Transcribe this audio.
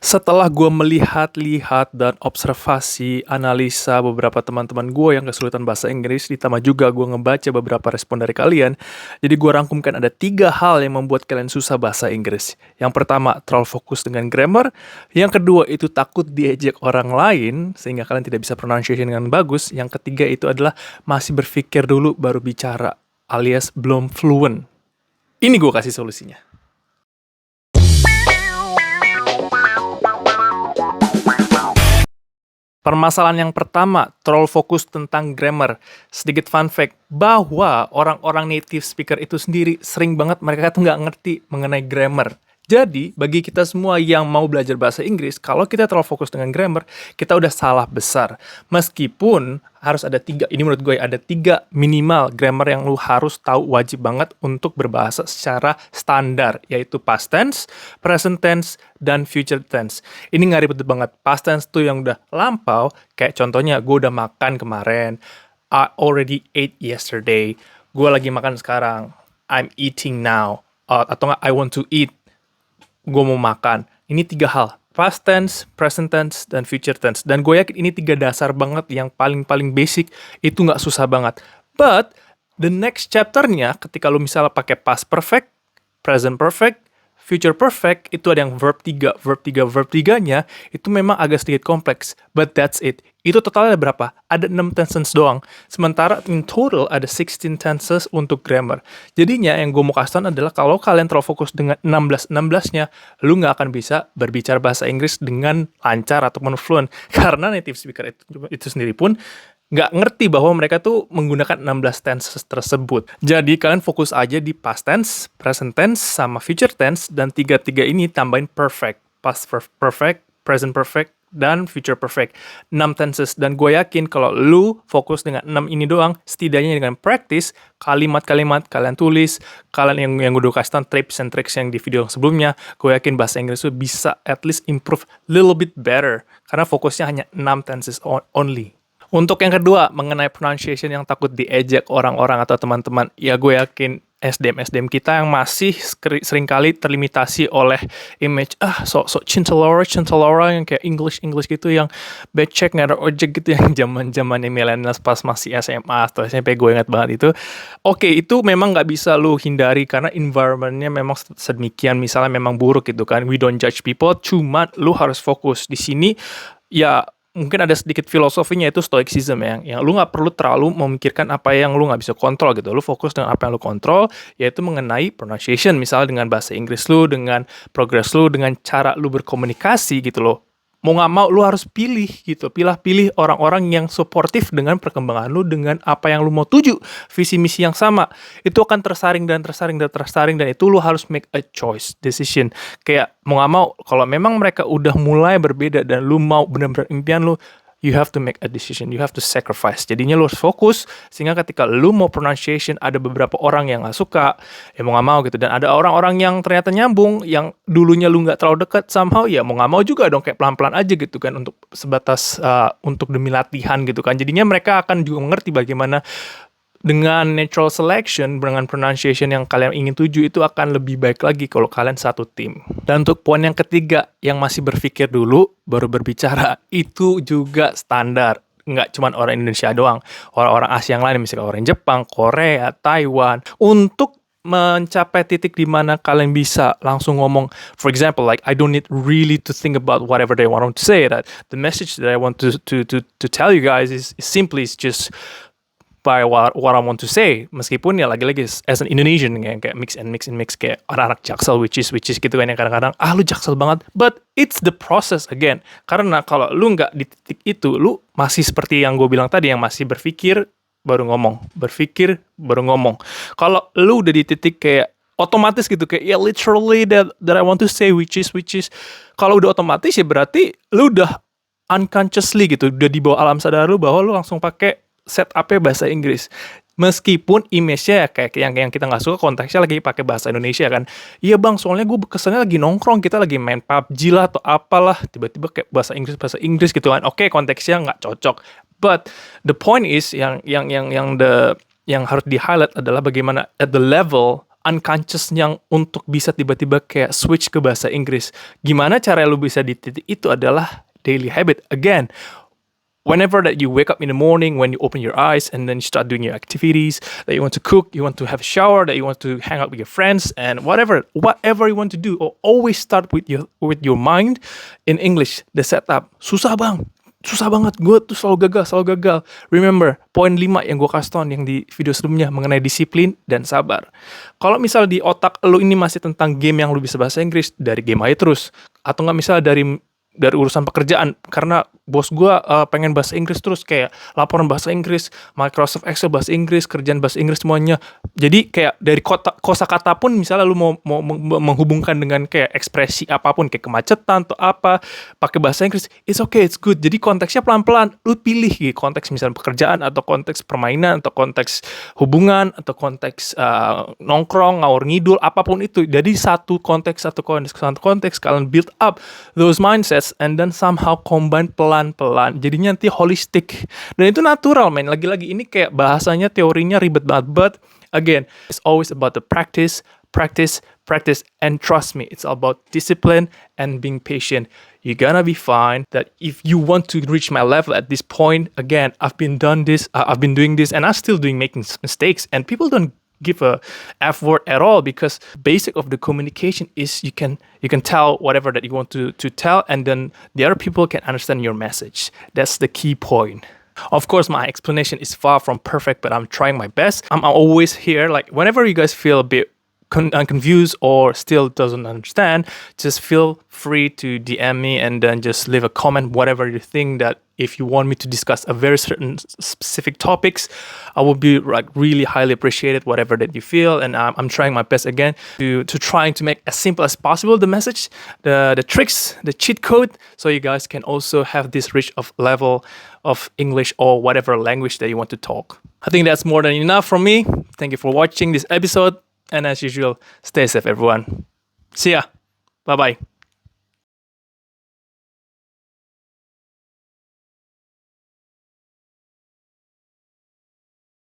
Setelah gue melihat-lihat dan observasi analisa beberapa teman-teman gue yang kesulitan bahasa Inggris, ditambah juga gue ngebaca beberapa respon dari kalian, jadi gue rangkumkan ada 3 hal yang membuat kalian susah bahasa Inggris. Yang pertama, terlalu fokus dengan grammar. Yang kedua, itu takut diejek orang lain, sehingga kalian tidak bisa pronunciation dengan bagus. Yang ketiga, itu adalah masih berpikir dulu baru bicara, alias belum fluent. Ini gue kasih solusinya. Permasalahan yang pertama, terlalu fokus tentang grammar. Sedikit fun fact, bahwa orang-orang native speaker itu sendiri sering banget mereka tuh nggak ngerti mengenai grammar. Jadi, bagi kita semua yang mau belajar bahasa Inggris, kalau kita terlalu fokus dengan grammar, kita udah salah besar. Meskipun harus ada 3, ini menurut gue ada 3 minimal grammar yang lu harus tahu, wajib banget untuk berbahasa secara standar, yaitu past tense, present tense, dan future tense. Ini nggak ribet banget. Past tense tuh yang udah lampau, kayak contohnya gue udah makan kemarin, I already ate yesterday, gue lagi makan sekarang, I'm eating now, atau nggak I want to eat, gue mau makan. Ini 3 hal, past tense, present tense, dan future tense. Dan gue yakin ini 3 dasar banget yang paling basic, itu nggak susah banget. But, the next chapternya, ketika lu misalnya pakai past perfect, present perfect, future perfect, itu ada yang verb 3. Verb 3-nya, itu memang agak sedikit kompleks. But that's it. Itu totalnya ada berapa? Ada 6 tenses doang. Sementara in total ada 16 tenses untuk grammar. Jadinya yang gue mau kasih tahu adalah kalau kalian terlalu fokus dengan 16-16-nya, lu nggak akan bisa berbicara bahasa Inggris dengan lancar ataupun fluent. Karena native speaker itu sendiri pun nggak ngerti bahwa mereka tuh menggunakan 16 tenses tersebut. Jadi kalian fokus aja di past tense, present tense, sama future tense, dan 3-3 ini tambahin perfect. Past perfect, present perfect, dan future perfect. 6 tenses. Dan gue yakin kalau lu fokus dengan 6 ini doang, setidaknya dengan practice, kalimat-kalimat kalian tulis, kalian yang udah kasih tau tips and tricks yang di video sebelumnya, gue yakin bahasa Inggris lu bisa at least improve little bit better. Karena fokusnya hanya 6 tenses only. Untuk yang kedua, mengenai pronunciation yang takut diejek orang-orang atau teman-teman, ya gue yakin SDM kita yang masih seringkali terlimitasi oleh image, sok cintalora yang kayak English gitu, yang becek, nggak ada ojek gitu, yang zaman-zamannya millennials pas masih SMA atau SMP, gue ingat banget itu. Oke, itu memang nggak bisa lu hindari karena environment-nya memang sedemikian, misalnya memang buruk gitu kan, we don't judge people, cuman lu harus fokus di sini, ya mungkin ada sedikit filosofinya, itu stoicism yang lu nggak perlu terlalu memikirkan apa yang lu nggak bisa kontrol gitu. Lu fokus dengan apa yang lu kontrol, yaitu mengenai pronunciation, misalnya dengan bahasa Inggris lu, dengan progress lu, dengan cara lu berkomunikasi gitu loh. Mau nggak mau lu harus pilih gitu, pilih orang-orang yang suportif dengan perkembangan lu, dengan apa yang lu mau tuju, visi misi yang sama. Itu akan tersaring, dan itu lu harus make a choice, decision. Kayak mau nggak mau, kalau memang mereka udah mulai berbeda dan lu mau benar-benar impian lu, you have to make a decision, you have to sacrifice. Jadinya lu harus fokus, sehingga ketika lu mau pronunciation, ada beberapa orang yang gak suka, ya mau gak mau gitu. Dan ada orang-orang yang ternyata nyambung, yang dulunya lu gak terlalu dekat, somehow ya mau gak mau juga dong, kayak pelan-pelan aja gitu kan, untuk sebatas untuk demi latihan gitu kan. Jadinya mereka akan juga mengerti bagaimana dengan natural selection, dengan pronunciation yang kalian ingin tuju, itu akan lebih baik lagi kalau kalian satu tim. Dan untuk poin yang ketiga, yang masih berpikir dulu baru berbicara, itu juga standar. Nggak cuma orang Indonesia doang, orang-orang Asia yang lain, misalnya orang Jepang, Korea, Taiwan, untuk mencapai titik di mana kalian bisa langsung ngomong, for example, like I don't need really to think about whatever they want to say. That the message that I want to tell you guys is simply just by what I want to say, meskipun ya lagi-lagi as an Indonesian kayak mix and mix kayak anak-anak Jaksel which is gitu kan, yang kadang-kadang lu Jaksel banget, but it's the process again. Karena kalau lu nggak di titik itu, lu masih seperti yang gue bilang tadi, yang masih berpikir baru ngomong. Kalau lu udah di titik kayak otomatis gitu, kayak literally that I want to say which is kalau udah otomatis ya berarti lu udah unconsciously gitu, udah di bawah alam sadar lu bahwa lu langsung pakai setup-nya bahasa Inggris. Meskipun image-nya ya kayak yang kita nggak suka, konteksnya lagi pakai bahasa Indonesia kan. Iya bang, soalnya gue kesannya lagi nongkrong, kita lagi main PUBG lah atau apalah, tiba-tiba kayak bahasa Inggris gitu kan. Oke, konteksnya nggak cocok. But the point is yang harus di-highlight adalah bagaimana at the level unconscious yang untuk bisa tiba-tiba kayak switch ke bahasa Inggris. Gimana cara lu bisa di titik itu adalah daily habit. Again, whenever that you wake up in the morning, when you open your eyes and then you start doing your activities, that you want to cook, you want to have a shower, that you want to hang out with your friends, and whatever you want to do, or always start with your mind in English. The setup susah banget. Gue tuh selalu gagal. Remember, poin 5 yang gue kasih tau yang di video sebelumnya mengenai disiplin dan sabar. Kalau misal di otak lu ini masih tentang game yang lu bisa bahasa Inggris, dari game aja terus. Atau nggak misal dari urusan pekerjaan, karena bos gue pengen bahasa Inggris terus, kayak laporan bahasa Inggris, Microsoft Excel bahasa Inggris, kerjaan bahasa Inggris semuanya. Jadi kayak dari kosakata pun misalnya lu mau menghubungkan dengan kayak ekspresi apapun, kayak kemacetan atau apa, pakai bahasa Inggris, it's okay, it's good. Jadi konteksnya pelan-pelan, lu pilih gitu, konteks misalnya pekerjaan atau konteks permainan atau konteks hubungan atau konteks nongkrong, ngawur ngidul, apapun itu. Jadi satu konteks kalian build up those mindsets and then somehow combine pelan-pelan. Jadinya nanti holistic. Dan itu natural, man. Lagi-lagi ini kayak bahasanya, teorinya ribet banget. But again, it's always about the practice, and trust me, it's all about discipline and being patient. You're gonna be fine. That if you want to reach my level at this point, again, I've been doing this, and I'm still making mistakes, and people don't give a F word at all, because basic of the communication is you can tell whatever that you want to tell, and then the other people can understand your message. That's the key point. Of course, my explanation is far from perfect, but I'm trying my best. I'm always here, like whenever you guys feel a bit confused or still doesn't understand, just feel free to DM me and then just leave a comment, whatever you think, that if you want me to discuss a very certain specific topics, I will be like really highly appreciated, whatever that you feel. And I'm trying my best again to trying to make as simple as possible the message, the tricks, the cheat code, so you guys can also have this rich of level of English or whatever language that you want to talk. I think that's more than enough from me. Thank you for watching this episode. And as usual, stay safe, everyone. See ya. Bye-bye.